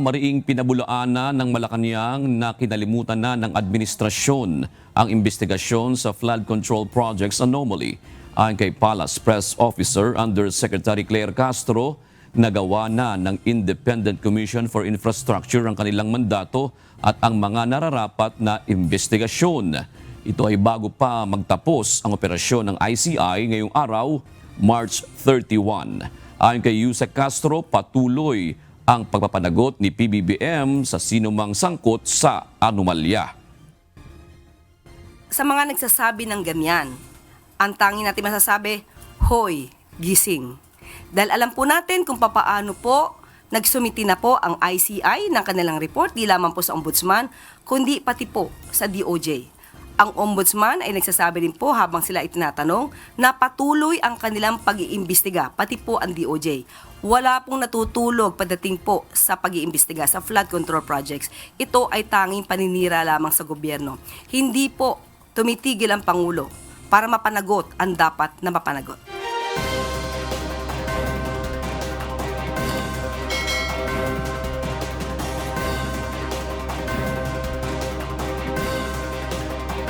mariing pinabulaanan ng Malacanang na kinalimutan na ng administrasyon ang investigasyon sa flood control projects anomaly. Ayon kay Palace Press Officer Undersecretary Claire Castro, nagawa na ng Independent Commission for Infrastructure ang kanilang mandato at ang mga nararapat na investigasyon. Ito ay bago pa magtapos ang operasyon ng ICI ngayong araw, March 31. Ayon kay Yusek Castro, patuloy ang pagpapanagot ni PBBM sa sinumang sangkot sa anomalya. Sa mga nagsasabi ng ganyan, ang tanging natin masasabi, hoy, gising. Dahil alam po natin kung papaano po nagsumiti na po ang ICI ng kanilang report, di lamang po sa Ombudsman, kundi pati po sa DOJ. Ang Ombudsman ay nagsasabi din po habang sila itinatanong na patuloy ang kanilang pag-iimbestiga, pati po ang DOJ. Wala pong natutulog pagdating po sa pag-iimbestiga sa flood control projects. Ito ay tanging paninira lamang sa gobyerno. Hindi po tumitigil ang Pangulo para mapanagot ang dapat na mapanagot.